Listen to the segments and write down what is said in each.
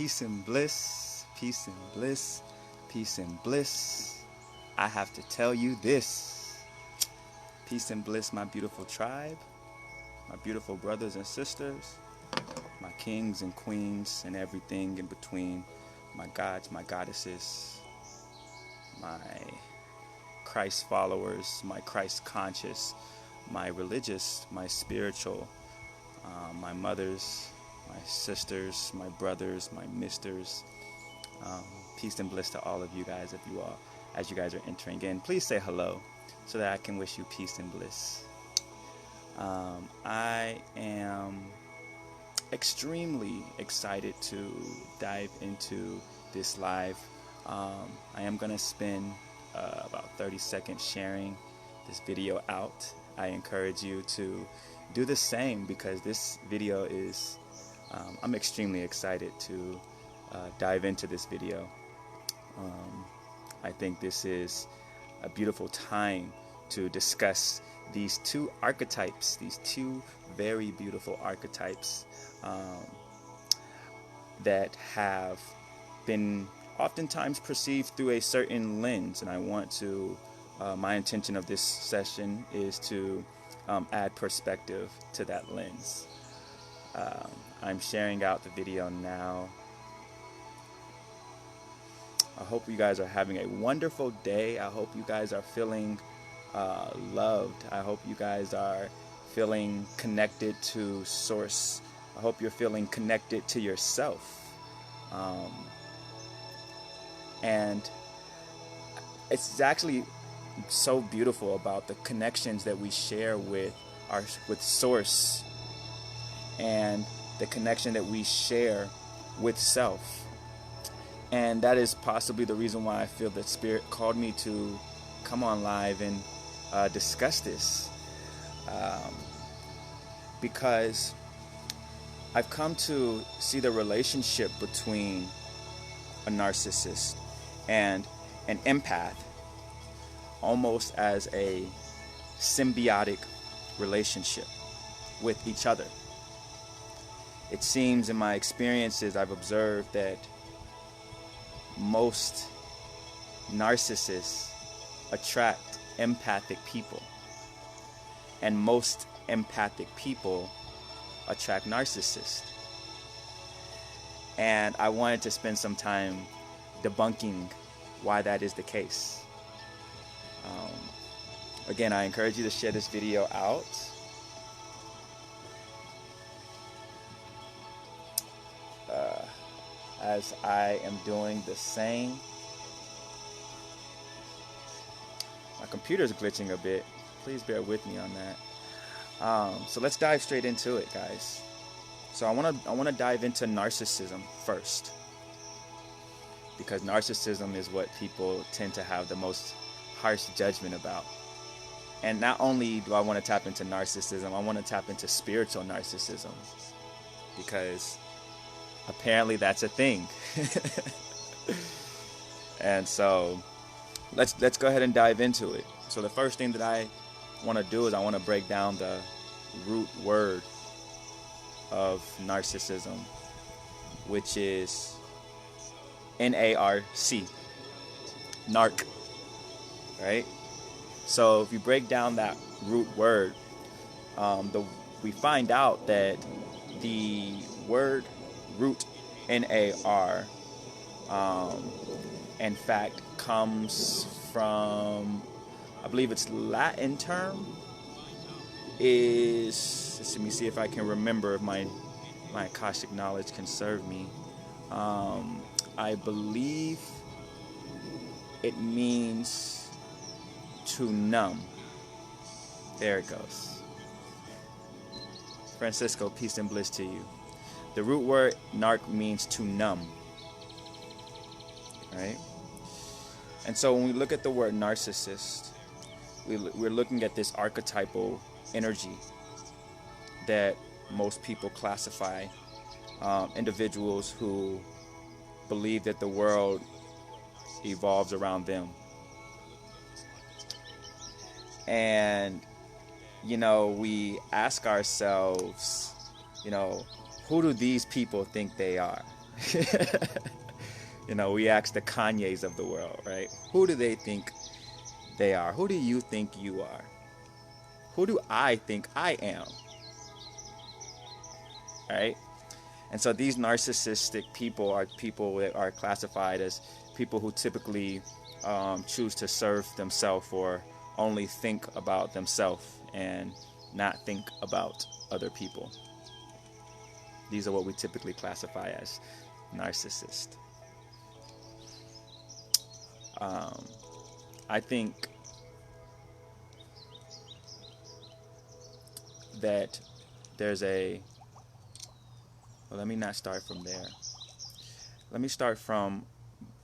Peace and bliss, peace and bliss, peace and bliss. I have to tell you this. Peace and bliss, my beautiful tribe, my beautiful brothers and sisters, my kings and queens and everything in between, my gods, my goddesses, my Christ followers, my Christ conscious, my religious, my spiritual, my mothers, my sisters, my brothers, my misters. Peace and bliss to all of you guys as you guys are entering in. Please say hello so that I can wish you peace and bliss. I am extremely excited to dive into this live. I am going to spend about 30 seconds sharing this video out. I encourage you to do the same because this video is, I'm extremely excited to dive into this video. I think this is a beautiful time to discuss these two archetypes, these two very beautiful archetypes that have been oftentimes perceived through a certain lens. And I want to, my intention of this session is to add perspective to that lens. I'm sharing out the video now. I hope you guys are having a wonderful day. I hope you guys are feeling loved. I hope you guys are feeling connected to source. I hope you're feeling connected to yourself. And it's actually so beautiful about the connections that we share with source and the connection that we share with self. And that is possibly the reason why I feel that Spirit called me to come on live and discuss this. Because I've come to see the relationship between a narcissist and an empath almost as a symbiotic relationship with each other. It seems in my experiences I've observed that most narcissists attract empathic people, and most empathic people attract narcissists. And I wanted to spend some time debunking why that is the case. Again, I encourage you to share this video out. As I am doing the same. My computer's glitching a bit. Please bear with me on that. So let's dive straight into it, guys. So I want to dive into narcissism first, because narcissism is what people tend to have the most harsh judgment about. And not only do I want to tap into narcissism, I want to tap into spiritual narcissism, because apparently that's a thing. And so let's go ahead and dive into it. So the first thing that I want to do is I want to break down the root word of narcissism, which is N-A-R-C, narc, right? So if you break down that root word, we find out that the word root N-A-R in fact comes from, I believe it's Latin term, is, let me see if I can remember if my Akashic knowledge can serve me. I believe it means to numb. There it goes. Francisco, peace and bliss to you. The root word narc means to numb, right? And so when we look at the word narcissist, we're looking at this archetypal energy that most people classify individuals who believe that the world evolves around them. And, you know, we ask ourselves, you know, who do these people think they are? You know, we ask the Kanyes of the world, right? Who do they think they are? Who do you think you are? Who do I think I am? Right? And so these narcissistic people that are classified as people who typically choose to serve themselves or only think about themselves and not think about other people. These are what we typically classify as narcissist. I think that there's well, let me not start from there. Let me start from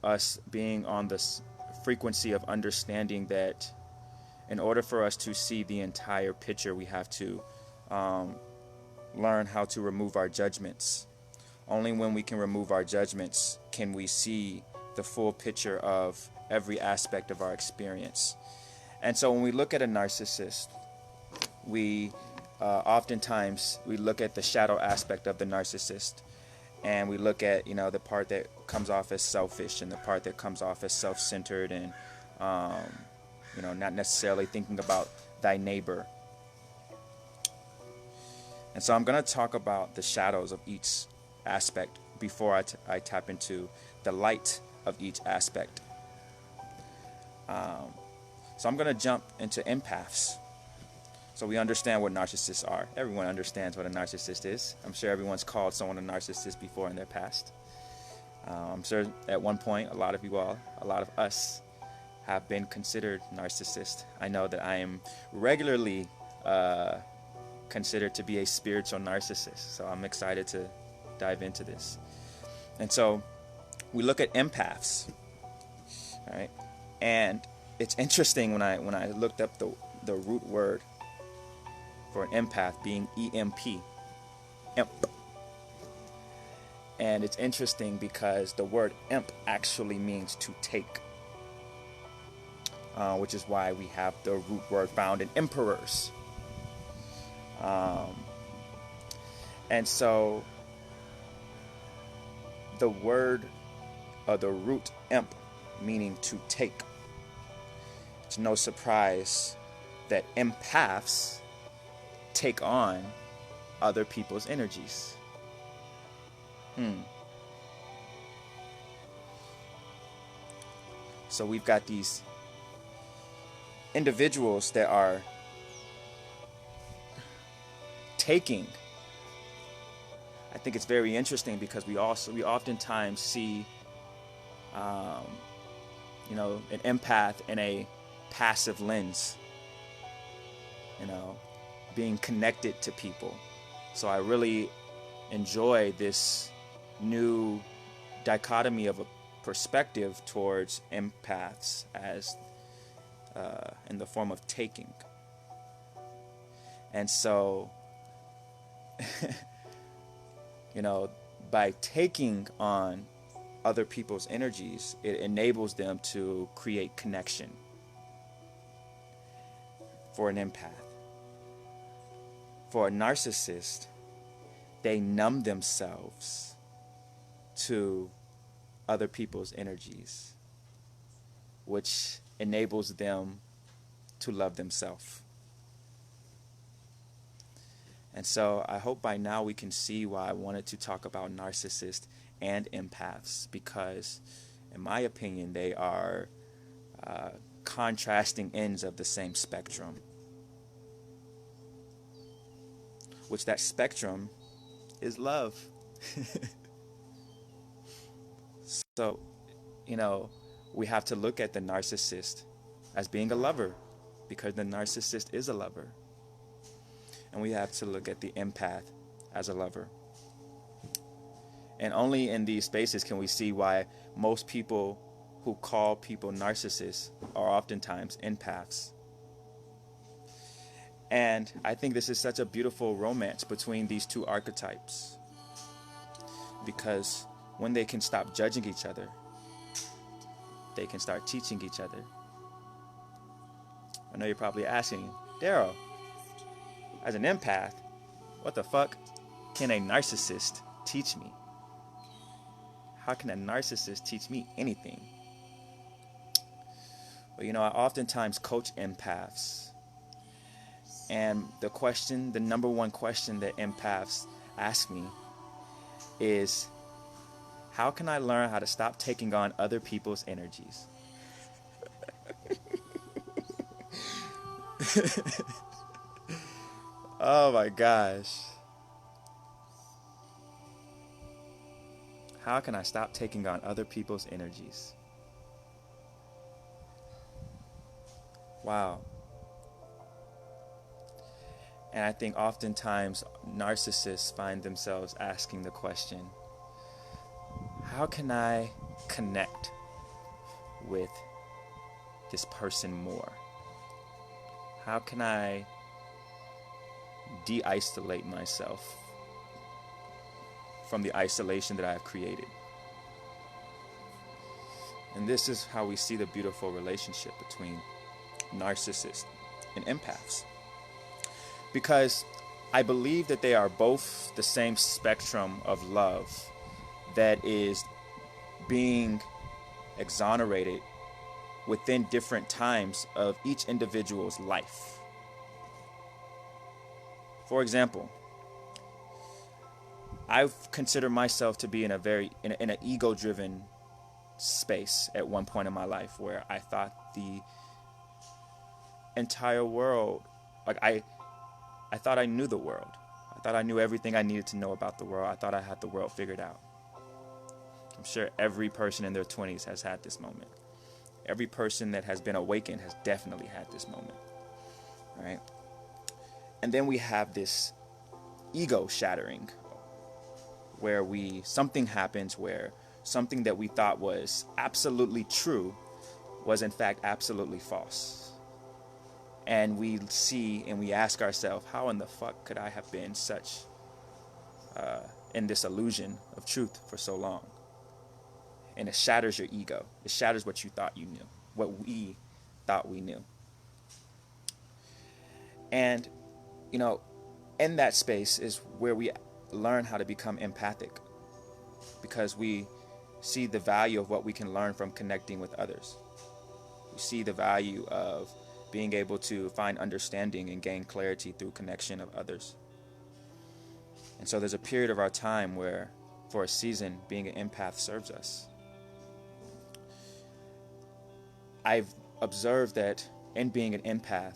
us being on this frequency of understanding that in order for us to see the entire picture, we have to learn how to remove our judgments. Only when we can remove our judgments can we see the full picture of every aspect of our experience. And so when we look at a narcissist, we oftentimes we look at the shadow aspect of the narcissist, and we look at, you know, the part that comes off as selfish and the part that comes off as self-centered and you know, not necessarily thinking about thy neighbor. And so I'm going to talk about the shadows of each aspect before I tap into the light of each aspect. So I'm going to jump into empaths. So we understand what narcissists are. Everyone understands what a narcissist is. I'm sure everyone's called someone a narcissist before in their past. I'm sure at one point, a lot of us have been considered narcissist. I know that I am regularly considered to be a spiritual narcissist. So I'm excited to dive into this. And so we look at empaths, right? And it's interesting when I looked up the root word for an empath being EMP, emp. And it's interesting because the word emp actually means to take, which is why we have the root word found in emperors. And so the word or the root emp meaning to take, it's no surprise that empaths take on other people's energies. So we've got these individuals that are taking. I think it's very interesting because we oftentimes see you know, an empath in a passive lens, you know, being connected to people. So I really enjoy this new dichotomy of a perspective towards empaths as in the form of taking. And so you know, by taking on other people's energies, it enables them to create connection for an empath. For a narcissist, they numb themselves to other people's energies, which enables them to love themselves. And so I hope by now we can see why I wanted to talk about narcissists and empaths, because in my opinion they are contrasting ends of the same spectrum, which that spectrum is love. So, you know, we have to look at the narcissist as being a lover, because the narcissist is a lover. And we have to look at the empath as a lover. And only in these spaces can we see why most people who call people narcissists are oftentimes empaths. And I think this is such a beautiful romance between these two archetypes, because when they can stop judging each other, they can start teaching each other. I know you're probably asking, Darryl, as an empath, what the fuck can a narcissist teach me? How can a narcissist teach me anything? Well, I oftentimes coach empaths. And the number one question that empaths ask me is, how can I learn how to stop taking on other people's energies? Oh my gosh. How can I stop taking on other people's energies? Wow. And I think oftentimes narcissists find themselves asking the question, how can I connect with this person more? How can I de-isolate myself from the isolation that I have created? And this is how we see the beautiful relationship between narcissists and empaths. Because I believe that they are both the same spectrum of love that is being exonerated within different times of each individual's life. For example, I've considered myself to be in an ego-driven space at one point in my life where I thought the entire world, I thought I knew the world. I thought I knew everything I needed to know about the world. I thought I had the world figured out. I'm sure every person in their 20s has had this moment. Every person that has been awakened has definitely had this moment, right? And then we have this ego shattering where something happens where something that we thought was absolutely true was in fact absolutely false. And we see and we ask ourselves, how in the fuck could I have been such in this illusion of truth for so long? And it shatters your ego. It shatters what you thought you knew, what we thought we knew. And, in that space is where we learn how to become empathic, because we see the value of what we can learn from connecting with others. We see the value of being able to find understanding and gain clarity through connection of others. And so there's a period of our time where, for a season, being an empath serves us. I've observed that in being an empath,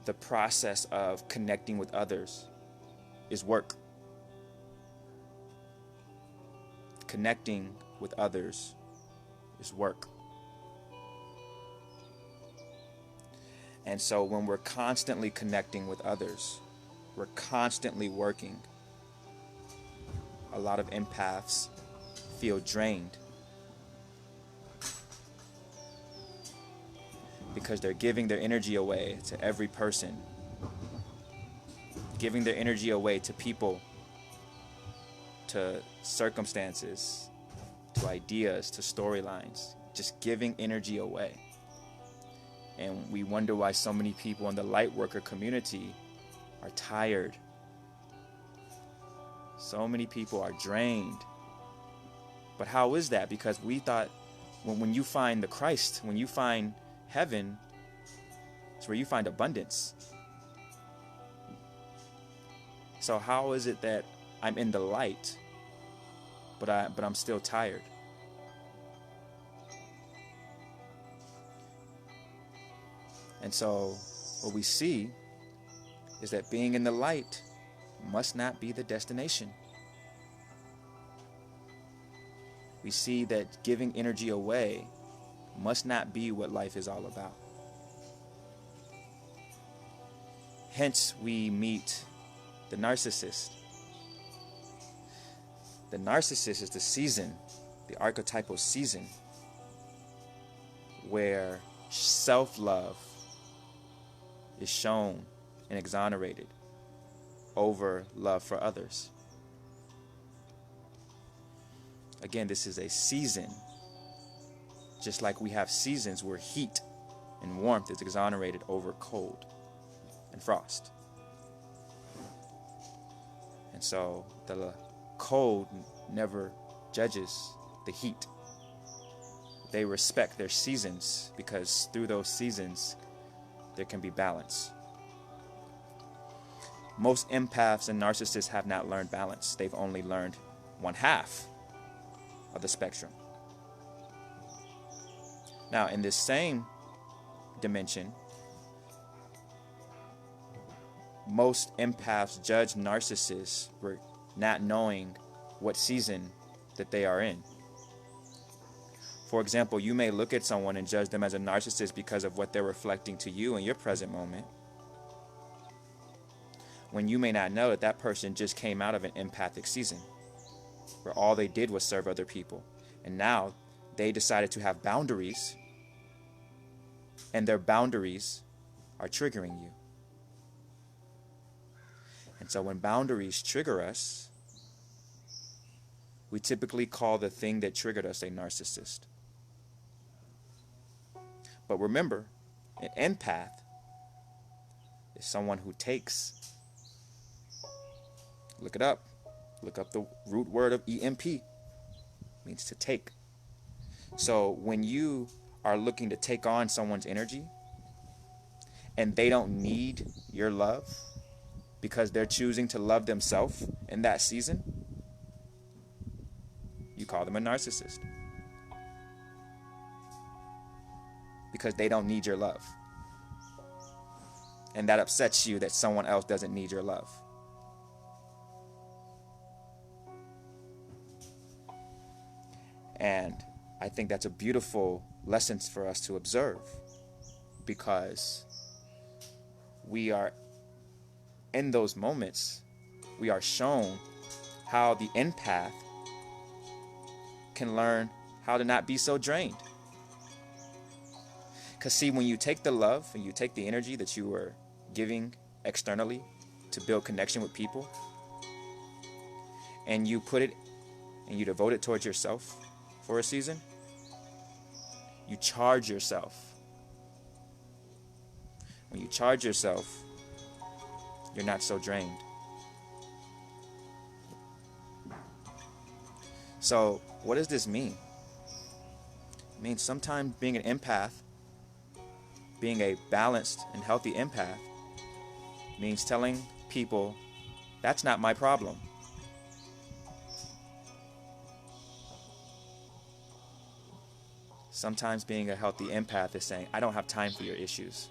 the process of connecting with others is work. Connecting with others is work. And so when we're constantly connecting with others, we're constantly working. A lot of empaths feel drained because they're giving their energy away to every person, giving their energy away to people, to circumstances, to ideas, to storylines, just giving energy away. And we wonder why so many people in the light worker community are tired. So many people are drained. But how is that? Because we thought when you find the Christ, when you find heaven, it's where you find abundance. So how is it that I'm in the light, but I'm still tired? And so what we see is that being in the light must not be the destination. We see that giving energy away must not be what life is all about. Hence, we meet the narcissist. The narcissist is the season, the archetypal season, where self-love is shown and exonerated over love for others. Again, this is a season. Just like we have seasons where heat and warmth is exonerated over cold and frost. And so the cold never judges the heat. They respect their seasons because through those seasons, there can be balance. Most empaths and narcissists have not learned balance. They've only learned one half of the spectrum. Now, in this same dimension, most empaths judge narcissists for not knowing what season that they are in. For example, you may look at someone and judge them as a narcissist because of what they're reflecting to you in your present moment, when you may not know that that person just came out of an empathic season where all they did was serve other people. And now they decided to have boundaries, and their boundaries are triggering you. And so when boundaries trigger us, we typically call the thing that triggered us a narcissist. But remember, an empath is someone who takes. Look it up. Look up the root word of EMP. It means to take. So when you are looking to take on someone's energy and they don't need your love because they're choosing to love themselves in that season, you call them a narcissist. Because they don't need your love. And that upsets you that someone else doesn't need your love. And I think that's a beautiful lesson for us to observe, because we are in those moments, we are shown how the empath can learn how to not be so drained. Because see, when you take the love and you take the energy that you were giving externally to build connection with people, and you put it and you devote it towards yourself for a season, you charge yourself. When you charge yourself, you're not so drained. So what does this mean? It means sometimes being an empath, being a balanced and healthy empath, means telling people, that's not my problem. Sometimes being a healthy empath is saying, I don't have time for your issues.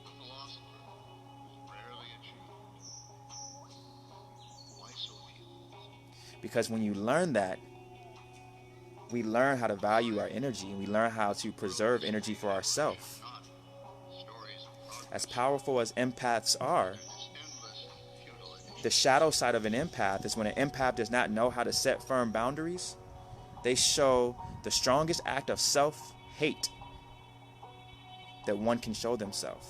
Because when you learn that, we learn how to value our energy, and we learn how to preserve energy for ourselves. As powerful as empaths are, the shadow side of an empath is when an empath does not know how to set firm boundaries. They show the strongest act of self-hate that one can show themselves,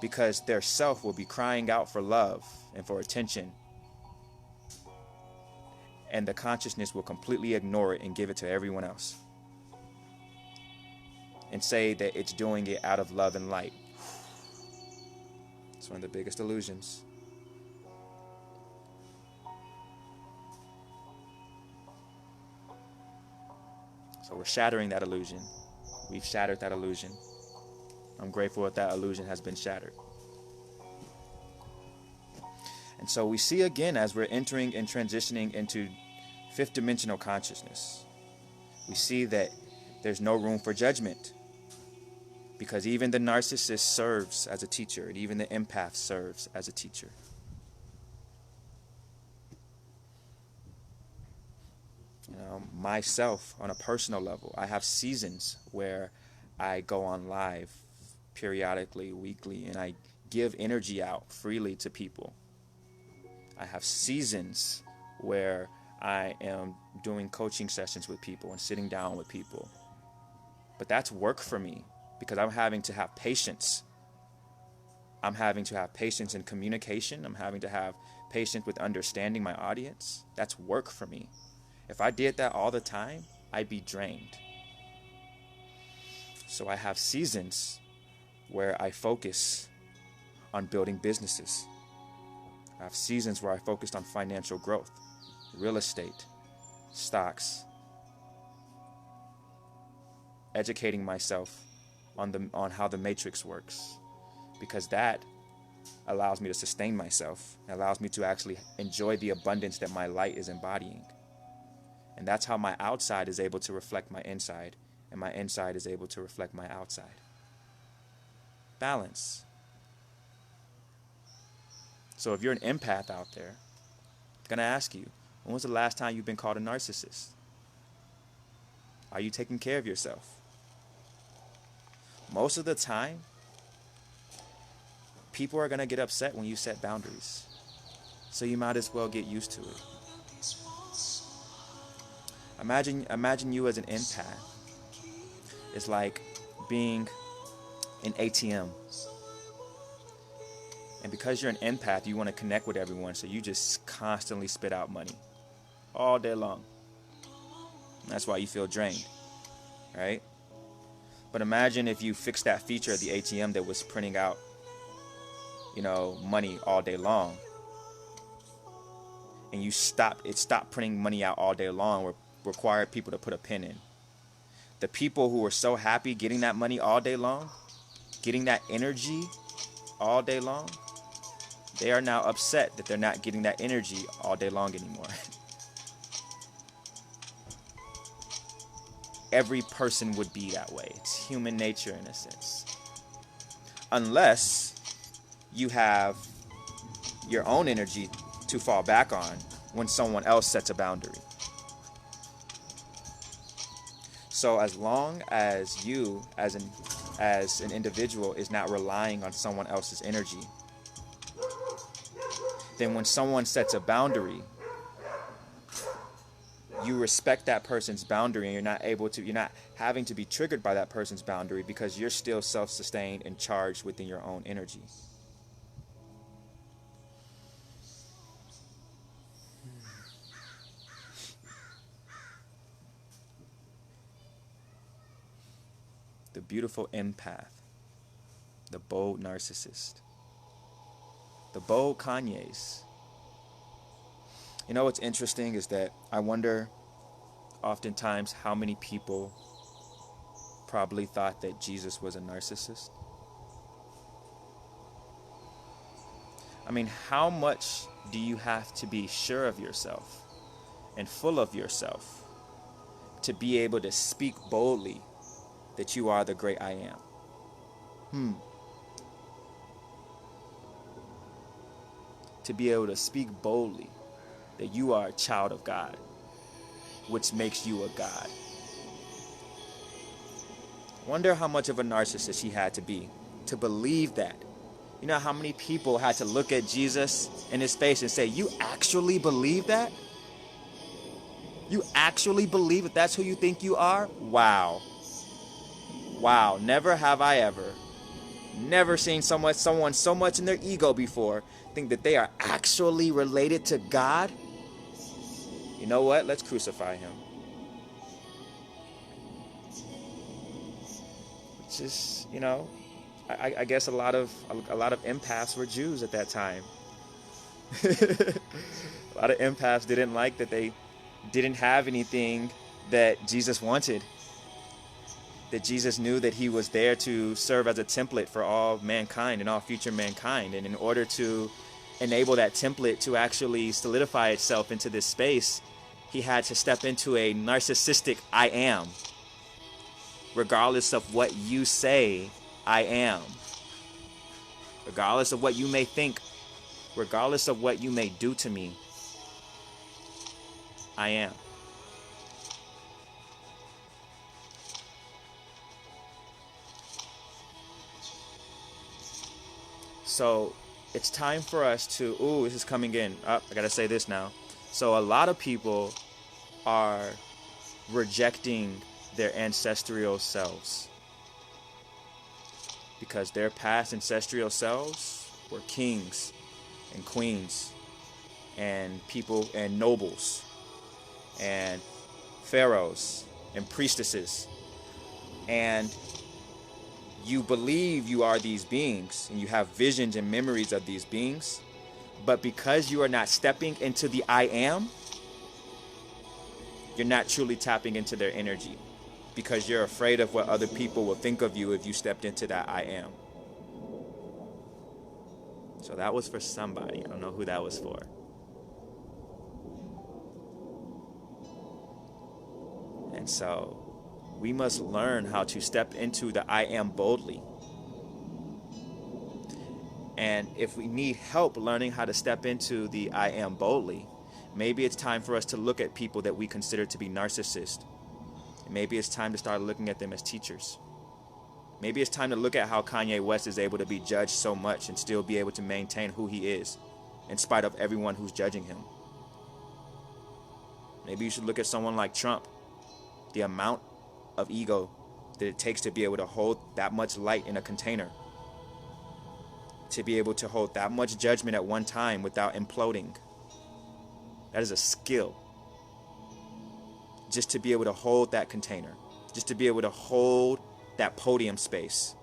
because their self will be crying out for love and for attention, and the consciousness will completely ignore it and give it to everyone else and say that it's doing it out of love and light. It's one of the biggest illusions. So we're shattering that illusion. We've shattered that illusion. I'm grateful that that illusion has been shattered. And so we see again, as we're entering and transitioning into fifth dimensional consciousness, we see that there's no room for judgment, because even the narcissist serves as a teacher, and even the empath serves as a teacher. You know, myself, on a personal level, I have seasons where I go on live periodically, weekly, and I give energy out freely to people. I have seasons where I am doing coaching sessions with people and sitting down with people. But that's work for me, because I'm having to have patience. I'm having to have patience in communication. I'm having to have patience with understanding my audience. That's work for me. If I did that all the time, I'd be drained. So I have seasons where I focus on building businesses. I have seasons where I focused on financial growth, real estate, stocks, educating myself on how the matrix works, because that allows me to sustain myself. It allows me to actually enjoy the abundance that my light is embodying. And that's how my outside is able to reflect my inside, and my inside is able to reflect my outside. Balance. So if you're an empath out there, I'm going to ask you, when was the last time you've been called a narcissist? Are you taking care of yourself? Most of the time, people are going to get upset when you set boundaries. So you might as well get used to it. Imagine you as an empath. It's like being an ATM. And because you're an empath, you want to connect with everyone, so you just constantly spit out money all day long. And that's why you feel drained, right? But imagine if you fixed that feature of the ATM that was printing out, money all day long, and it stopped printing money out all day long, required people to put a pin in. The people who were so happy getting that money all day long, getting that energy all day long, they are now upset that they're not getting that energy all day long anymore. Every person would be that way. It's human nature in a sense. Unless you have your own energy to fall back on when someone else sets a boundary. So as long as you, as an individual, is not relying on someone else's energy, then when someone sets a boundary, you respect that person's boundary, and you're not having to be triggered by that person's boundary, because you're still self-sustained and charged within your own energy. The beautiful empath, the bold narcissist, the bold Kanyes. What's interesting is that I wonder oftentimes how many people probably thought that Jesus was a narcissist. I mean, how much do you have to be sure of yourself and full of yourself to be able to speak boldly that you are the great I am? To be able to speak boldly that you are a child of God, which makes you a God. Wonder how much of a narcissist he had to be to believe that. You know how many people had to look at Jesus in his face and say, "You actually believe that? You actually believe that that's who you think you are? Wow. Wow, never have I never seen someone so much in their ego before think that they are actually related to God. You know what? Let's crucify him." Which is, I guess a lot of empaths were Jews at that time. A lot of empaths didn't like that they didn't have anything that Jesus wanted. That Jesus knew that he was there to serve as a template for all mankind and all future mankind. And in order to enable that template to actually solidify itself into this space, he had to step into a narcissistic I am. Regardless of what you say, I am. Regardless of what you may think, regardless of what you may do to me, I am. So it's time for us to, this is coming in. I gotta say this now. So a lot of people are rejecting their ancestral selves because their past ancestral selves were kings and queens and people and nobles and pharaohs and priestesses, and you believe you are these beings and you have visions and memories of these beings, but because you are not stepping into the I am, you're not truly tapping into their energy. because you're afraid of what other people will think of you if you stepped into that I am. So that was for somebody. I don't know who that was for. And so we must learn how to step into the I am boldly. And if we need help learning how to step into the I am boldly, maybe it's time for us to look at people that we consider to be narcissists. Maybe it's time to start looking at them as teachers. Maybe it's time to look at how Kanye West is able to be judged so much and still be able to maintain who he is in spite of everyone who's judging him. Maybe you should look at someone like Trump. The amount of ego that it takes to be able to hold that much light in a container. To be able to hold that much judgment at one time without imploding. That is a skill. Just to be able to hold that container. Just to be able to hold that podium space.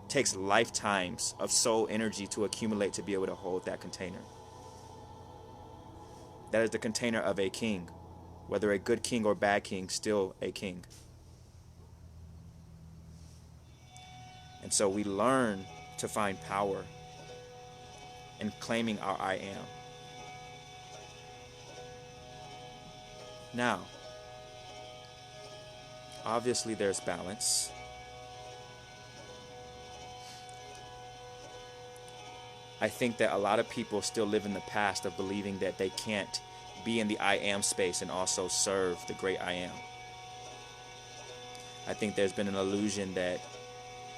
It takes lifetimes of soul energy to accumulate to be able to hold that container. That is the container of a king. Whether a good king or bad king, still a king. And so we learn to find power in claiming our I am. Now, obviously there's balance. I think that a lot of people still live in the past of believing that they can't be in the I am space and also serve the great I am. I think there's been an illusion that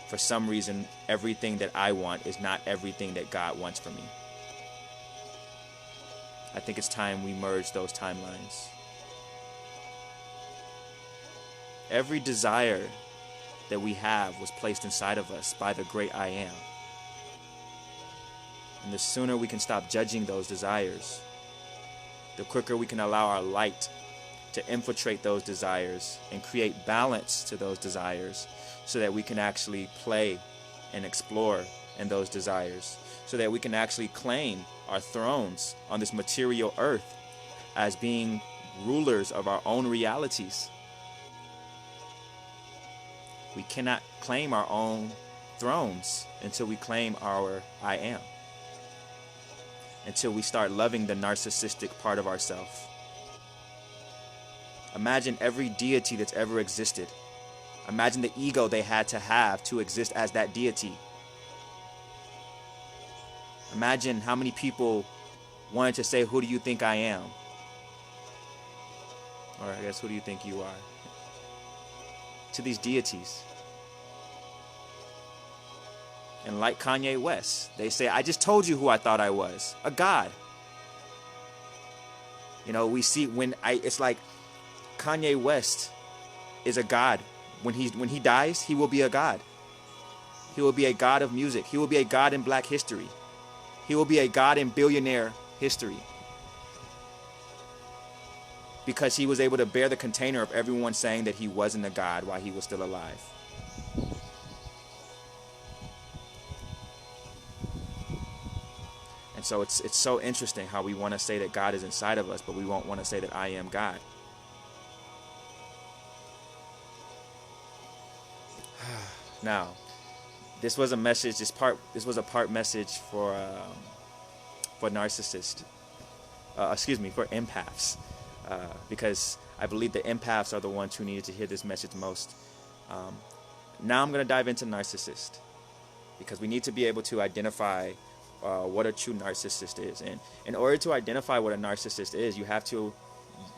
for some reason, everything that I want is not everything that God wants for me. I think it's time we merge those timelines. Every desire that we have was placed inside of us by the great I am. And the sooner we can stop judging those desires, the quicker we can allow our light to infiltrate those desires and create balance to those desires so that we can actually play and explore in those desires, so that we can actually claim our thrones on this material earth as being rulers of our own realities. We cannot claim our own thrones until we claim our I am. Until we start loving the narcissistic part of ourselves. Imagine every deity that's ever existed. Imagine the ego they had to have to exist as that deity. Imagine how many people wanted to say, who do you think I am? Or I guess, who do you think you are? To these deities. And like Kanye West, they say, I just told you who I thought I was. A god. You know, we see it's like Kanye West is a god. When he dies, he will be a god. He will be a god of music. He will be a god in black history. He will be a god in billionaire history. Because he was able to bear the container of everyone saying that he wasn't a god while he was still alive. And so it's so interesting how we want to say that God is inside of us, but we won't want to say that I am God. Now, this was a message. This was a part message for narcissists. For empaths, because I believe the empaths are the ones who needed to hear this message most. Now I'm going to dive into narcissist, because we need to be able to identify what a true narcissist is. And in order to identify what a narcissist is, you have to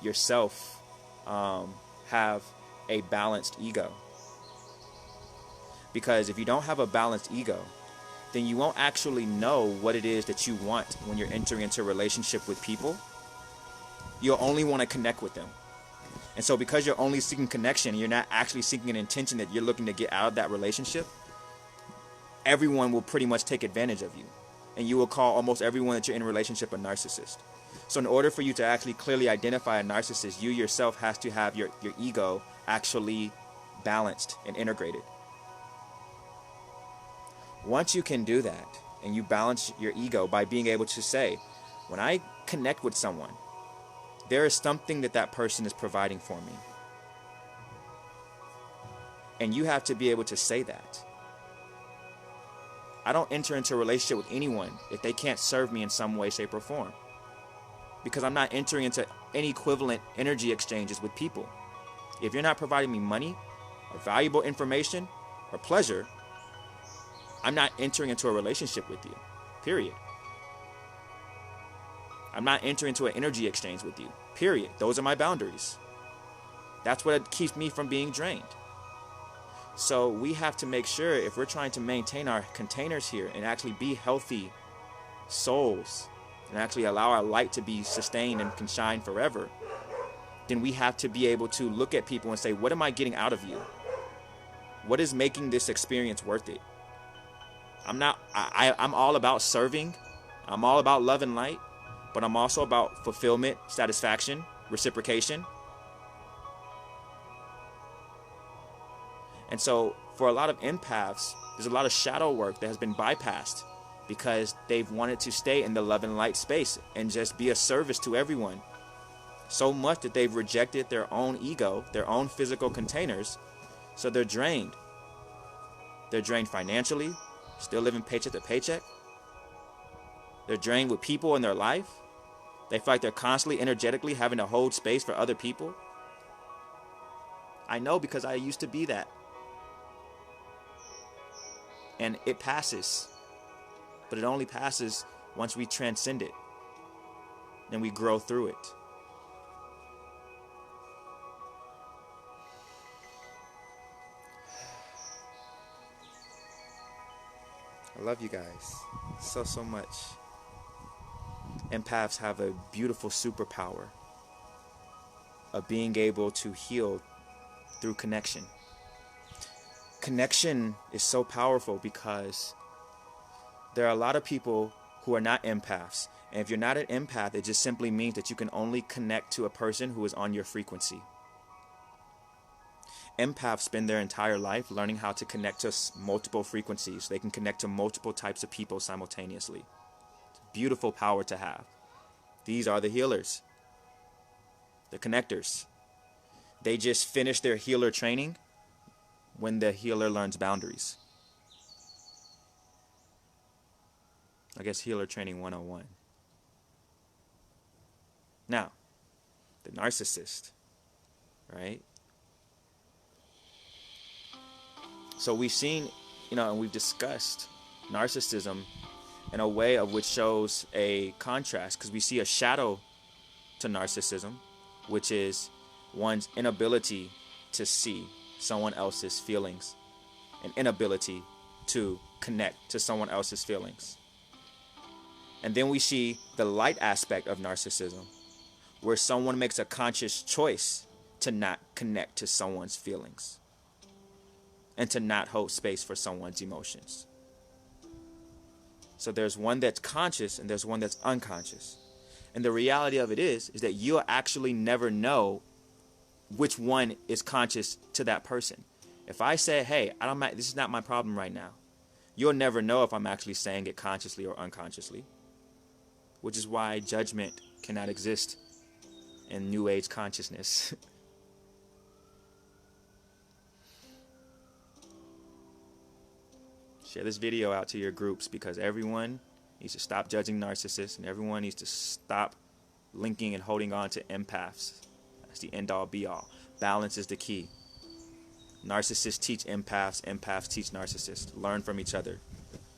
yourself have a balanced ego. Because if you don't have a balanced ego, then you won't actually know what it is that you want when you're entering into a relationship with people. You'll only want to connect with them. And so because you're only seeking connection, you're not actually seeking an intention that you're looking to get out of that relationship, everyone will pretty much take advantage of you. And you will call almost everyone that you're in a relationship a narcissist. So in order for you to actually clearly identify a narcissist, you yourself has to have your ego actually balanced and integrated. Once you can do that, and you balance your ego by being able to say, when I connect with someone, there is something that person is providing for me. And you have to be able to say that. I don't enter into a relationship with anyone if they can't serve me in some way, shape, or form. Because I'm not entering into any equivalent energy exchanges with people. If you're not providing me money or valuable information or pleasure, I'm not entering into a relationship with you, period. I'm not entering into an energy exchange with you, period. Those are my boundaries. That's what keeps me from being drained. So we have to make sure, if we're trying to maintain our containers here and actually be healthy souls and actually allow our light to be sustained and can shine forever, then we have to be able to look at people and say, what am I getting out of you? What is making this experience worth it? I'm all about serving. I'm all about love and light, but I'm also about fulfillment, satisfaction, reciprocation. And so for a lot of empaths, there's a lot of shadow work that has been bypassed because they've wanted to stay in the love and light space and just be a service to everyone. So much that they've rejected their own ego, their own physical containers, so they're drained. They're drained financially, still living paycheck to paycheck. They're drained with people in their life. They feel like they're constantly energetically having to hold space for other people. I know, because I used to be that. And it passes, but it only passes once we transcend it and we grow through it. I love you guys so much. Empaths have a beautiful superpower of being able to heal through connection. Connection is so powerful because there are a lot of people who are not empaths. And if you're not an empath, it just simply means that you can only connect to a person who is on your frequency. Empaths spend their entire life learning how to connect to multiple frequencies. They can connect to multiple types of people simultaneously. It's a beautiful power to have. These are the healers, the connectors. They just finish their healer training when the healer learns boundaries. I guess healer training 101. Now, the narcissist, right? So we've seen, and we've discussed narcissism in a way of which shows a contrast, because we see a shadow to narcissism, which is one's inability to see someone else's feelings, an inability to connect to someone else's feelings. And then we see the light aspect of narcissism, where someone makes a conscious choice to not connect to someone's feelings and to not hold space for someone's emotions. So there's one that's conscious and there's one that's unconscious. And the reality of it is that you'll actually never know which one is conscious to that person. If I say, hey, this is not my problem right now, you'll never know if I'm actually saying it consciously or unconsciously, which is why judgment cannot exist in New Age consciousness. Share this video out to your groups, because everyone needs to stop judging narcissists and everyone needs to stop linking and holding on to empaths. That's the end-all be-all. Balance is the key. Narcissists teach empaths, empaths teach narcissists. Learn from each other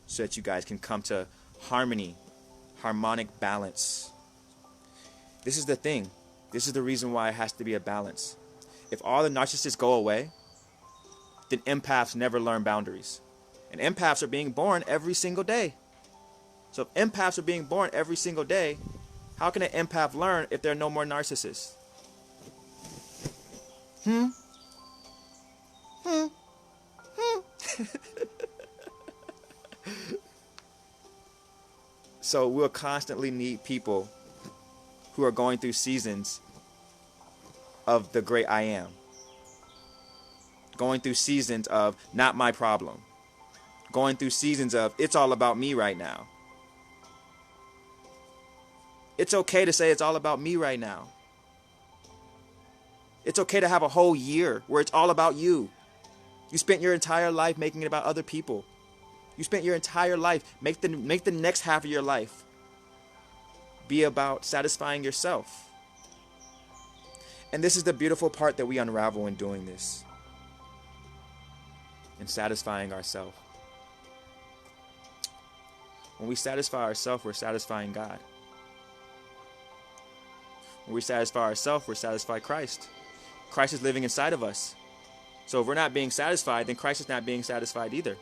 so that you guys can come to harmony, harmonic balance. This is the thing. This is the reason why it has to be a balance. If all the narcissists go away, then empaths never learn boundaries. And empaths are being born every single day. So if empaths are being born every single day, how can an empath learn if there are no more narcissists? So we'll constantly need people who are going through seasons of the great I am. Going through seasons of not my problem. Going through seasons of it's all about me right now. It's okay to say it's all about me right now. It's okay to have a whole year where it's all about you. You spent your entire life making it about other people. You spent your entire life. Make the next half of your life be about satisfying yourself. And this is the beautiful part that we unravel in doing this. In satisfying ourselves. When we satisfy ourselves, we're satisfying God. When we satisfy ourselves, we're satisfying Christ. Christ is living inside of us. So if we're not being satisfied, then Christ is not being satisfied either.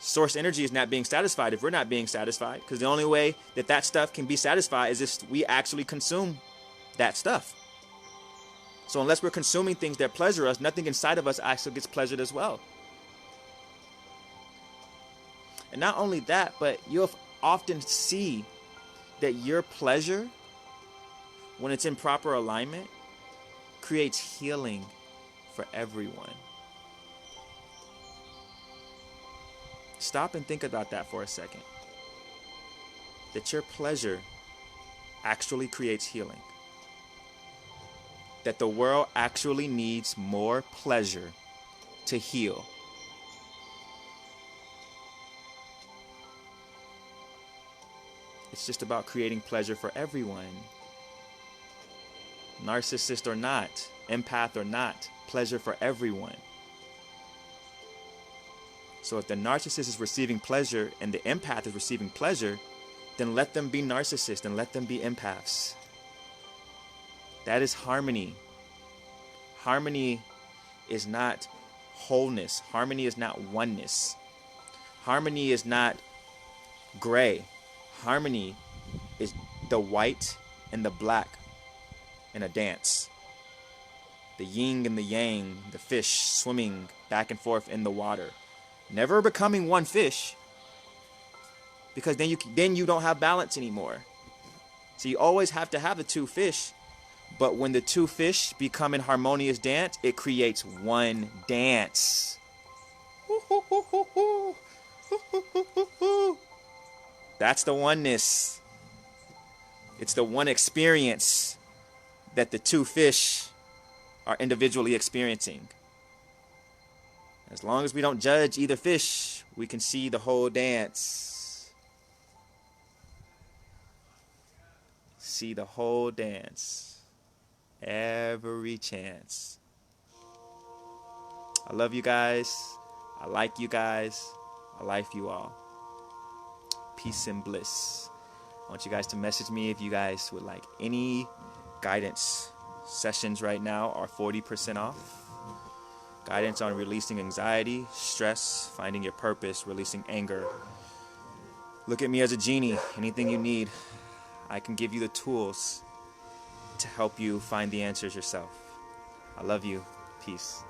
Source energy is not being satisfied if we're not being satisfied. Because the only way that stuff can be satisfied is if we actually consume that stuff. So unless we're consuming things that pleasure us, nothing inside of us actually gets pleasured as well. And not only that, but you'll often see that your pleasure, when it's in proper alignment, creates healing for everyone. Stop and think about that for a second. That your pleasure actually creates healing. That the world actually needs more pleasure to heal. It's just about creating pleasure for everyone. Narcissist or not, empath or not, pleasure for everyone. So if the narcissist is receiving pleasure and the empath is receiving pleasure, then let them be narcissists and let them be empaths. That is harmony. Harmony is not wholeness. Harmony is not oneness. Harmony is not gray. Harmony is the white and the black in a dance. The yin and the yang, the fish swimming back and forth in the water. Never becoming one fish, because then you don't have balance anymore. So you always have to have the two fish, but when the two fish become in harmonious dance, it creates one dance. That's the oneness. It's the one experience that the two fish are individually experiencing. As long as we don't judge either fish, we can see the whole dance. See the whole dance. Every chance. I love you guys. I like you guys. I like you all. Peace and bliss. I want you guys to message me if you guys would like any guidance. Sessions right now are 40% off. Guidance on releasing anxiety, stress, finding your purpose, releasing anger. Look at me as a genie. Anything you need, I can give you the tools to help you find the answers yourself. I love you. Peace.